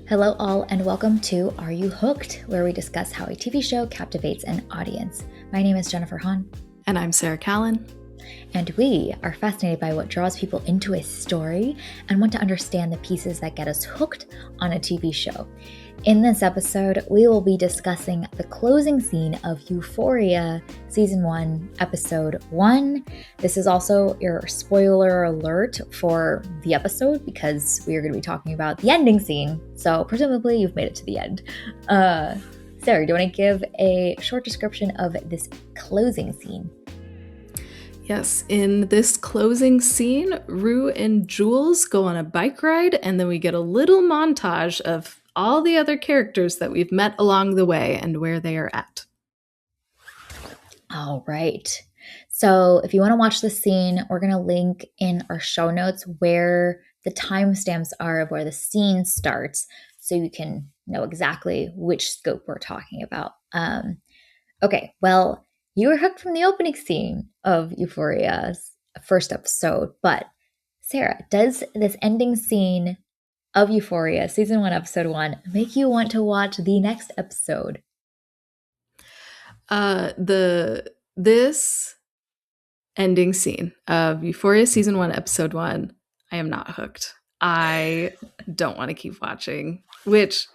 Hello, all, and welcome to Are You Hooked, where we discuss how a TV show captivates an audience. My name is Jennifer Hahn. And I'm Sarah Callan. And we are fascinated by what draws people into a story and want to understand the pieces that get us hooked on a TV show. In this episode, we will be discussing the closing scene of Euphoria Season 1, Episode 1. This is also your spoiler alert for the episode because we are going to be talking about the ending scene. So presumably you've made it to the end. Sarah, do you want to give a short description of this closing scene? Yes, in this closing scene, Rue and Jules go on a bike ride, and then we get a little montage of all the other characters that we've met along the way and where they are at. All right. So if you want to watch the scene, we're going to link in our show notes where the timestamps are of where the scene starts so you can know exactly which scope we're talking about. Okay, well, you were hooked from the opening scene of Euphoria's first episode, but Sarah, does this ending scene of Euphoria, Season 1, Episode 1, make you want to watch the next episode? This ending scene of Euphoria Season 1, Episode 1, I am not hooked. I don't want to keep watching, which,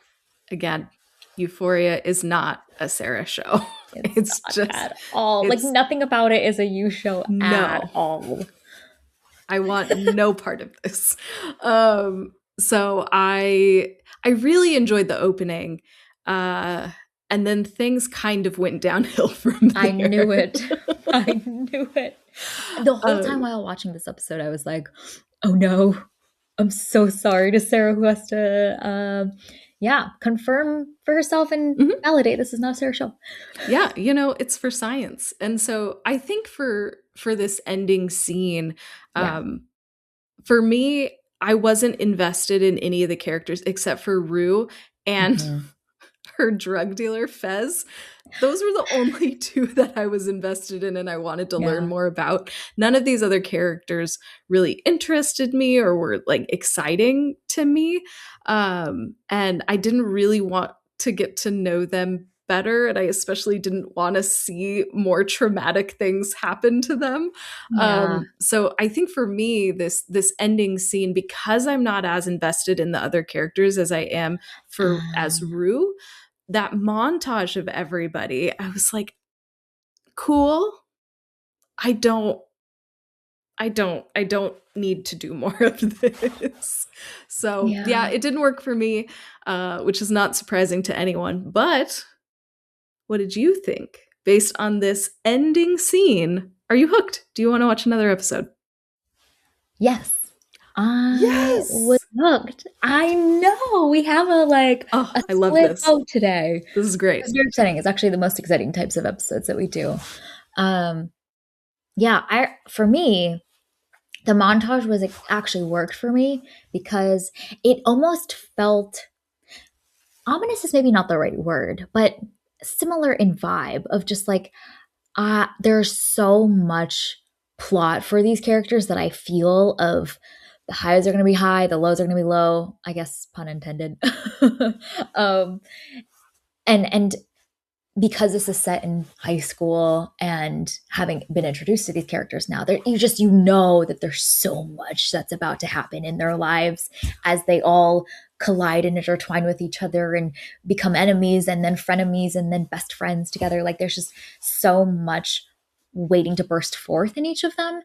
again, Euphoria is not a Sarah show. It's not just at all. Like nothing about it is a you show at all. I want no part of this. So I really enjoyed the opening. And then things kind of went downhill from there. I knew it. The whole time while watching this episode, I was like, oh no, I'm so sorry to Sarah who has to confirm for herself and validate this is not a Sarah show. Yeah, it's for science. And so I think for this ending scene, for me, I wasn't invested in any of the characters except for Rue and her drug dealer, Fez. Those were the only two that I was invested in and I wanted to learn more about. None of these other characters really interested me or were like exciting to me. And I didn't really want to get to know them better. And I especially didn't want to see more traumatic things happen to them. So I think for me, this ending scene, because I'm not as invested in the other characters as I am as Rue, that montage of everybody, I was like, cool. I don't need to do more of this. So yeah, it didn't work for me, which is not surprising to anyone. But what did you think? Based on this ending scene, are you hooked? Do you want to watch another episode? Yes. I was hooked. I know. We have a I love this today. This is great. It's very exciting. It's actually the most exciting types of episodes that we do. For me, the montage actually worked for me because it almost felt ominous is maybe not the right word, but similar in vibe of just like there's so much plot for these characters that I feel of the highs are going to be high, the lows are going to be low, I guess, pun intended. And because this is set in high school and having been introduced to these characters now, you know that there's so much that's about to happen in their lives as they all collide and intertwine with each other and become enemies and then frenemies and then best friends together. Like there's just so much waiting to burst forth in each of them.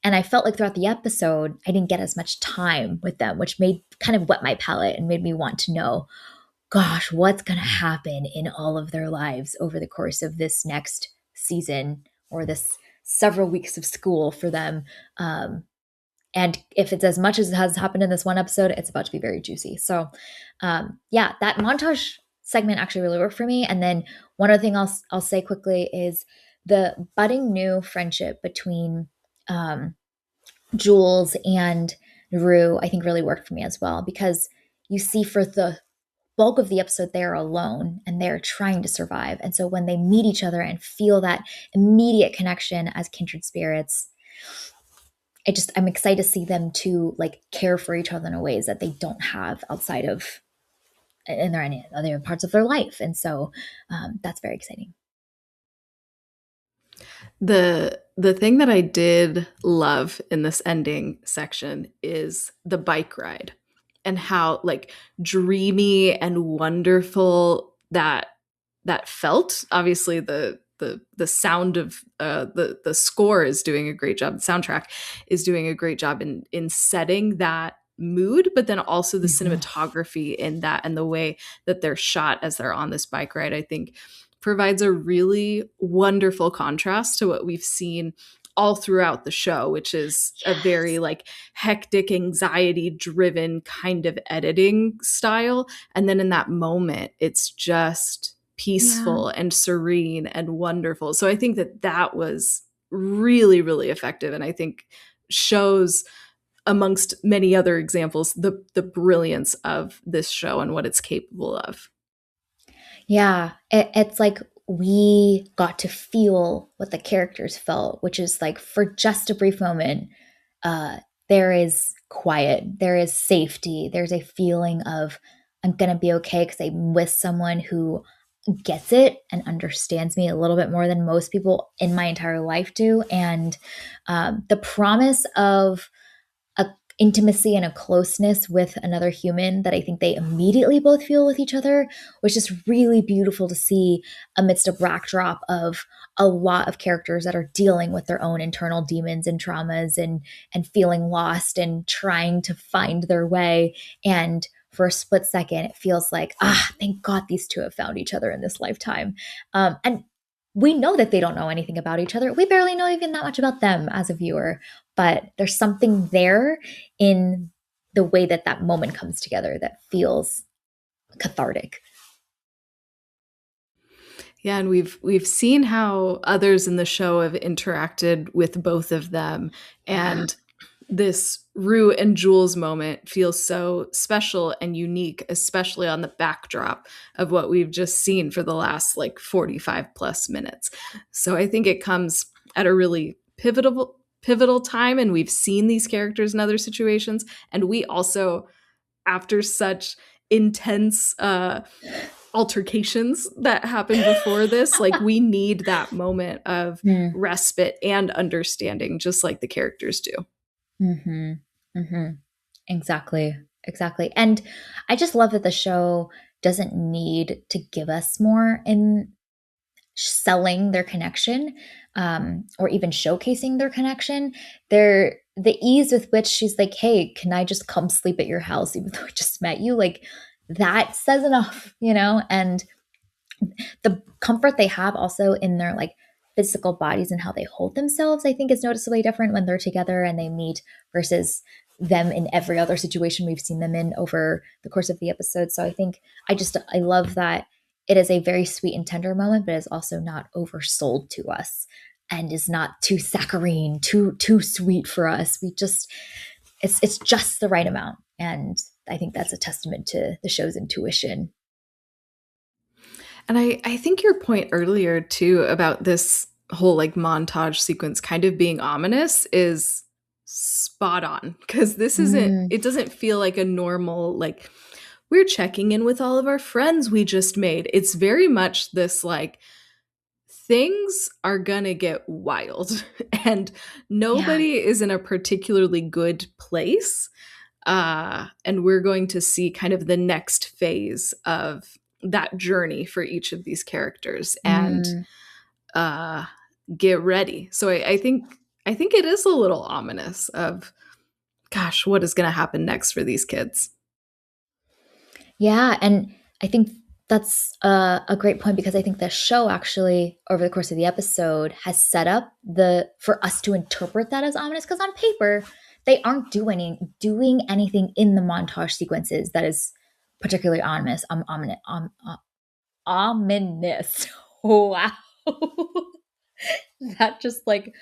And I felt like throughout the episode, I didn't get as much time with them, which made kind of whet my palate and made me want to know, gosh, what's going to happen in all of their lives over the course of this next season or this several weeks of school for them. And if it's as much as it has happened in this one episode, it's about to be very juicy. So that montage segment actually really worked for me. And then one other thing I'll say quickly is the budding new friendship between Jules and Rue, I think really worked for me as well, because you see for the bulk of the episode, they're alone and they're trying to survive. And so when they meet each other and feel that immediate connection as kindred spirits, I'm excited to see them to like care for each other in ways that they don't have outside of in their any other parts of their life. And so that's very exciting. The thing that I did love in this ending section is the bike ride and how like dreamy and wonderful that felt. Obviously the sound of the score is doing a great job. The soundtrack is doing a great job in setting that mood, but then also the Mm-hmm. cinematography in that and the way that they're shot as they're on this bike ride, I think provides a really wonderful contrast to what we've seen all throughout the show, which is a very Yes. like hectic, anxiety driven kind of editing style. And then in that moment, it's just Yeah. peaceful and serene and wonderful. So I think that that was really, really effective. And I think shows amongst many other examples the brilliance of this show and what it's capable of. Yeah, it's like we got to feel what the characters felt, which is like for just a brief moment, uh, there is quiet, there is safety, there's a feeling of I'm gonna be okay because I'm with someone who gets it and understands me a little bit more than most people in my entire life do, and the promise of a intimacy and a closeness with another human that I think they immediately both feel with each other was just really beautiful to see amidst a backdrop of a lot of characters that are dealing with their own internal demons and traumas and feeling lost and trying to find their way. And for a split second, it feels like, thank God these two have found each other in this lifetime. And we know that they don't know anything about each other. We barely know even that much about them as a viewer, but there's something there in the way that that moment comes together that feels cathartic. Yeah, and we've seen how others in the show have interacted with both of them, Yeah. and this Rue and Jules moment feels so special and unique, especially on the backdrop of what we've just seen for the last like 45 plus minutes. So I think it comes at a really pivotal time, and we've seen these characters in other situations, and we also, after such intense altercations that happened before this, like we need that moment of Mm, respite and understanding, just like the characters do. hmm hmm Exactly. Exactly. And I just love that the show doesn't need to give us more in selling their connection, or even showcasing their connection. They're the ease with which she's like, hey, can I just come sleep at your house even though I just met you? Like that says enough, you know? And the comfort they have also in their like physical bodies and how they hold themselves, I think is noticeably different when they're together and they meet versus them in every other situation we've seen them in over the course of the episode. So I love that it is a very sweet and tender moment, but is also not oversold to us and is not too saccharine, too sweet for us. It's just the right amount. And I think that's a testament to the show's intuition. And I think your point earlier too about this whole like montage sequence kind of being ominous is spot on, because this isn't, Mm, it doesn't feel like a normal like we're checking in with all of our friends we just made. It's very much this like things are gonna get wild and yeah. nobody is in a particularly good place, and we're going to see kind of the next phase of that journey for each of these characters, and Mm. uh, get ready. So I think it is a little ominous of, gosh, what is going to happen next for these kids. Yeah, and I think that's a great point because I think the show actually, over the course of the episode, has set up the for us to interpret that as ominous. Because on paper, they aren't doing anything in the montage sequences that is particularly ominous. Ominous. Wow, that just like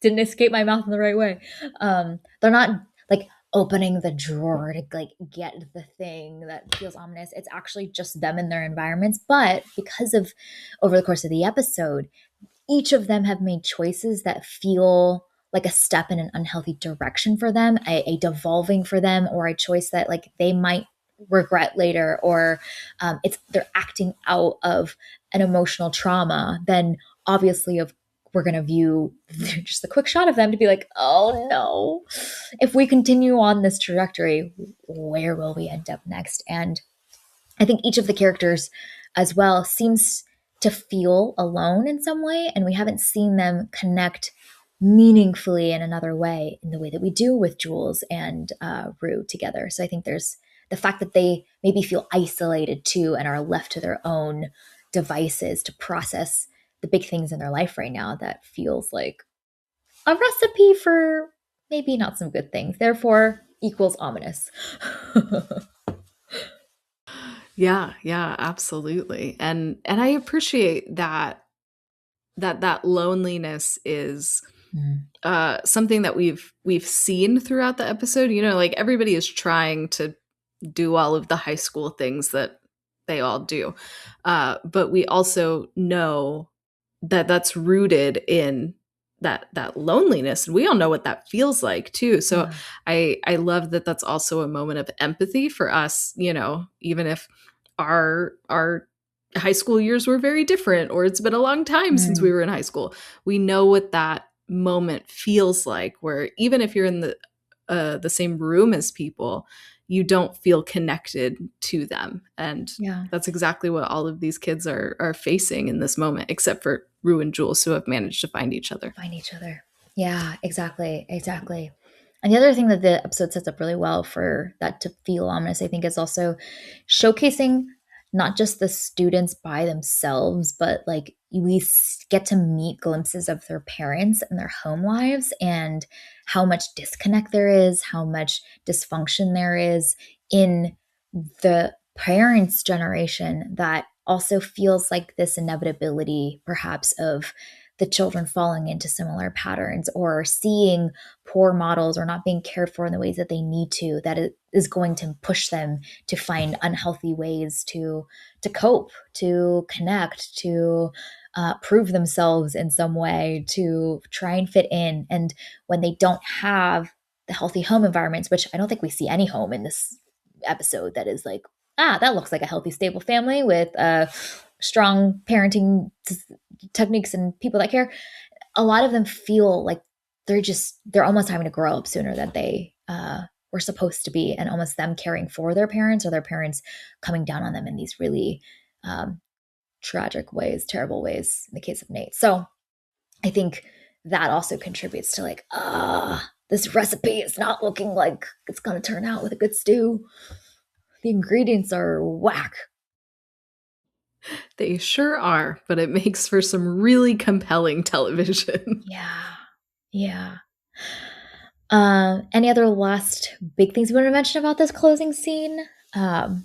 didn't escape my mouth in the right way. They're not like opening the drawer to like get the thing that feels ominous. It's actually just them in their environments. But because of over the course of the episode, each of them have made choices that feel like a step in an unhealthy direction for them, a devolving for them, or a choice that like they might regret later, or it's they're acting out of an emotional trauma, then obviously of we're going to view just a quick shot of them to be like, oh no, if we continue on this trajectory, where will we end up next? And I think each of the characters as well seems to feel alone in some way, and we haven't seen them connect meaningfully in another way, in the way that we do with Jules and Rue together. So I think there's the fact that they maybe feel isolated too and are left to their own devices to process the big things in their life right now that feels like a recipe for maybe not some good things. Therefore, equals ominous. Yeah, yeah, absolutely. And I appreciate that loneliness is Mm. something that we've seen throughout the episode. You know, like everybody is trying to do all of the high school things that they all do. But we also know that that's rooted in that loneliness, and we all know what that feels like too. So Yeah. I love that that's also a moment of empathy for us, you know, even if our high school years were very different, or it's been a long time since we Mm. were in high school. We know what that moment feels like, where even if you're in the same room as people, you don't feel connected to them. And Yeah. that's exactly what all of these kids are facing in this moment, except for Rue and Jules, who have managed to find each other. Find each other. Yeah, exactly. Exactly. And the other thing that the episode sets up really well for that to feel ominous, I think, is also showcasing not just the students by themselves, but like get to meet glimpses of their parents and their home lives and how much disconnect there is, how much dysfunction there is in the parents' generation that also feels like this inevitability, perhaps, of the children falling into similar patterns or seeing poor models or not being cared for in the ways that they need to, that it is going to push them to find unhealthy ways to cope, to connect, to prove themselves in some way, to try and fit in. And when they don't have the healthy home environments, which I don't think we see any home in this episode that is like, that looks like a healthy, stable family with strong parenting techniques and people that care. A lot of them feel like they're almost having to grow up sooner than they were supposed to be, and almost them caring for their parents or their parents coming down on them in these really tragic ways, terrible ways in the case of Nate. So I think that also contributes to like, this recipe is not looking like it's going to turn out with a good stew. The ingredients are whack. They sure are, but it makes for some really compelling television. Yeah. Yeah. Any other last big things you want to mention about this closing scene? Maybe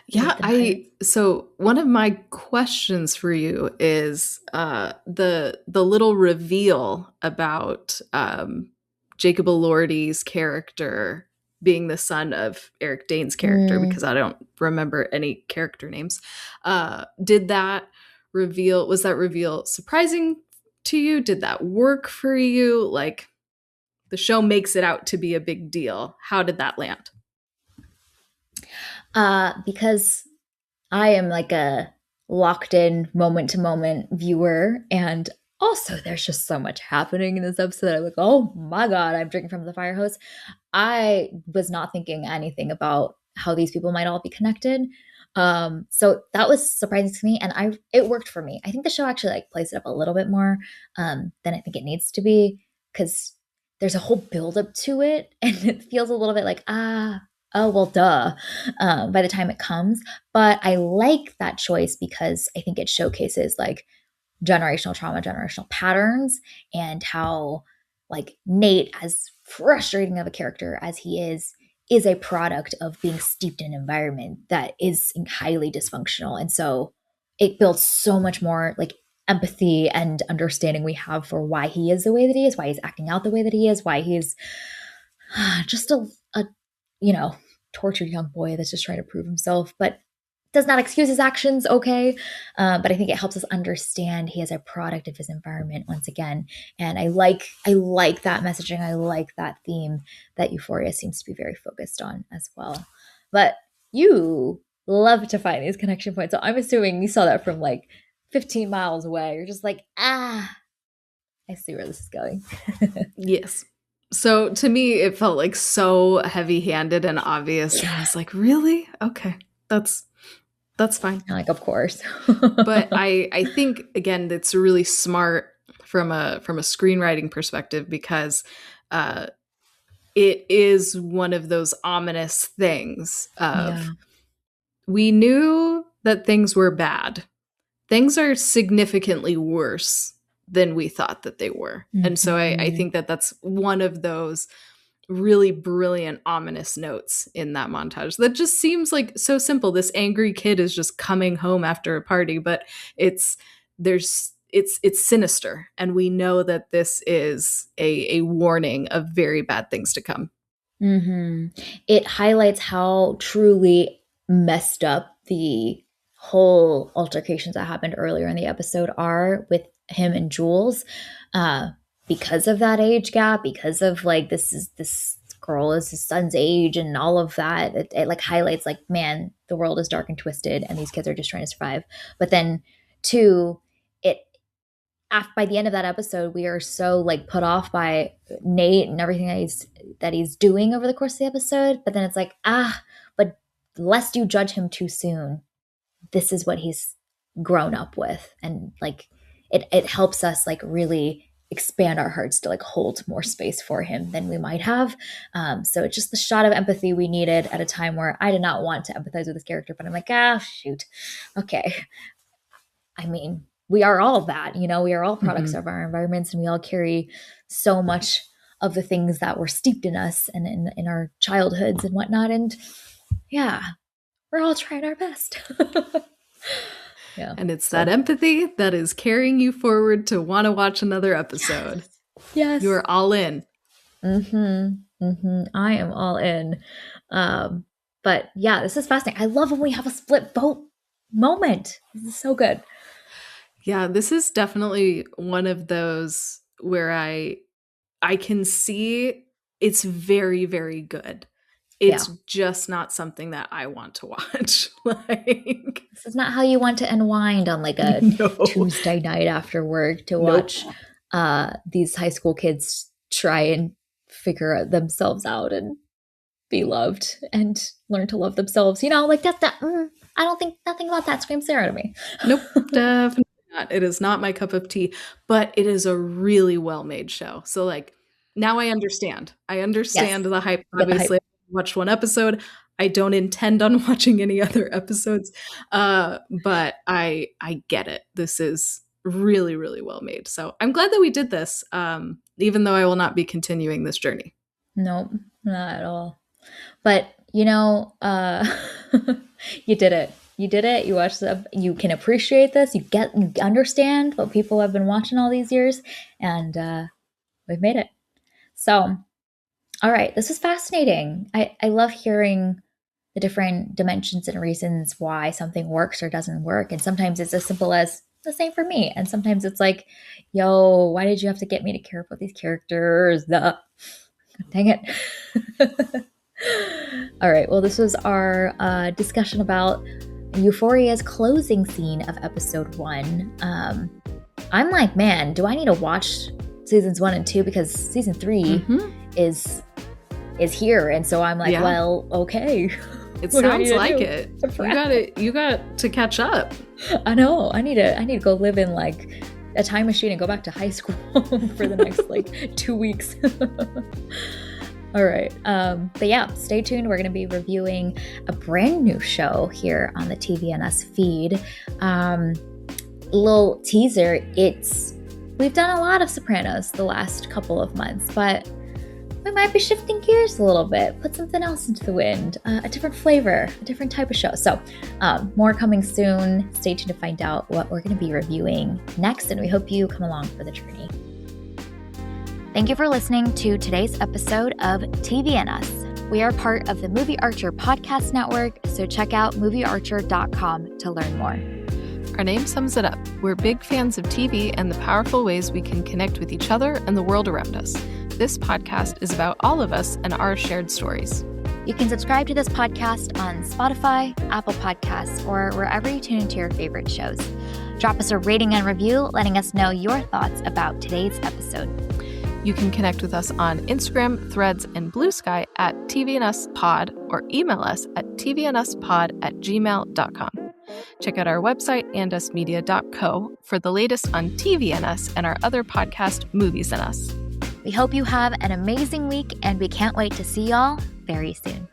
Yeah, the I highlights. so one of my questions for you is the little reveal about Jacob Elordi's character being the son of Eric Dane's character, Mm, because I don't remember any character names. Did that reveal Was that reveal surprising to you? Did that work for you? Like, the show makes it out to be a big deal. How did that land? because I am like a locked in moment to moment viewer. And also, there's just so much happening in this episode. I'm like, oh my God, I'm drinking from the fire hose. I was not thinking anything about how these people might all be connected. So that was surprising to me, and it worked for me. I think the show actually like plays it up a little bit more than I think it needs to be, because there's a whole build up to it, and it feels a little bit like oh well, duh, by the time it comes. But I like that choice because I think it showcases like generational trauma, generational patterns, and how like Nate, as frustrating of a character as he is a product of being steeped in an environment that is highly dysfunctional. And so it builds so much more like empathy and understanding we have for why he is the way that he is, why he's acting out the way that he is, why he's just a you know, tortured young boy that's just trying to prove himself. But does not excuse his actions, okay? But I think it helps us understand he is a product of his environment once again. And I like that messaging. I like that theme that Euphoria seems to be very focused on as well. But you love to find these connection points. So I'm assuming you saw that from like 15 miles away. You're just like, I see where this is going. Yes. So to me, it felt like so heavy-handed and obvious. Yeah. And I was like, really? Okay. That's fine. Like, of course. But I think, again, that's really smart from a screenwriting perspective, because it is one of those ominous things of, we knew that things were bad. Things are significantly worse than we thought that they were. Mm-hmm. And so I think that that's one of those really brilliant, ominous notes in that montage that just seems like so simple. This angry kid is just coming home after a party, but it's sinister. And we know that this is a warning of very bad things to come. Mm-hmm. It highlights how truly messed up the whole altercations that happened earlier in the episode are with him and Jules, because of that age gap, because of like this girl is his son's age and all of that. It like highlights like, man, the world is dark and twisted and these kids are just trying to survive. But then two, by the end of that episode, we are so like put off by Nate and everything that he's doing over the course of the episode. But then it's like, but lest you judge him too soon, this is what he's grown up with. And like, it helps us like really expand our hearts to like hold more space for him than we might have. So it's just the shot of empathy we needed at a time where I did not want to empathize with this character, but I'm like, shoot. Okay. I mean, we are all that, we are all products of our environments, and we all carry so much of the things that were steeped in us and in our childhoods and whatnot. And yeah, we're all trying our best. Yeah. And it's that empathy that is carrying you forward to want to watch another episode. Yes. You're all in. I am all in. But yeah, this is fascinating. I love when we have a split vote moment. This is so good. Yeah, this is definitely one of those where I can see it's very, very good. It's just not something that I want to watch. Like, this is not how you want to unwind on like a Tuesday night after work to watch these high school kids try and figure themselves out and be loved and learn to love themselves. Like that. I don't think nothing about that screams Sarah to me. Nope, definitely not. It is not my cup of tea, but it is a really well-made show. So like, now I understand. The hype. Obviously, I watched one episode. I don't intend on watching any other episodes, but I get it. This is really, really well made. So I'm glad that we did this, even though I will not be continuing this journey. Nope, not at all. But you did it. You did it. You watched you can appreciate this. You understand what people have been watching all these years, and we've made it. So, all right, this was fascinating. I love hearing the different dimensions and reasons why something works or doesn't work. And sometimes it's as simple as the same for me. And sometimes it's like, yo, why did you have to get me to care about these characters? Dang it. All right, well, this was our discussion about Euphoria's closing scene of episode 1. I'm like, man, do I need to watch seasons 1 and 2 because season 3 is here, and so I'm like, well, okay. It sounds like it. You got to catch up. I know. I need to go live in like a time machine and go back to high school for the next like 2 weeks. All right. But yeah, stay tuned. We're going to be reviewing a brand new show here on the TVNS feed. Little teaser. We've done a lot of Sopranos the last couple of months, but we might be shifting gears a little bit, put something else into the wind, a different flavor, a different type of show. So more coming soon. Stay tuned to find out what we're going to be reviewing next, and we hope you come along for the journey. Thank you for listening to today's episode of TVNS. We are part of the Movie Archer podcast network, so check out moviearcher.com to learn more. Our name sums it up. We're big fans of TV and the powerful ways we can connect with each other and the world around us. This podcast is about all of us and our shared stories. You can subscribe to this podcast on Spotify, Apple Podcasts, or wherever you tune into your favorite shows. Drop us a rating and review, letting us know your thoughts about today's episode. You can connect with us on Instagram, Threads, and Blue Sky at tvnspod or email us at tvnspod@gmail.com. Check out our website, andusmedia.co, for the latest on TVNS and our other podcast, Movies and Us. We hope you have an amazing week, and we can't wait to see y'all very soon.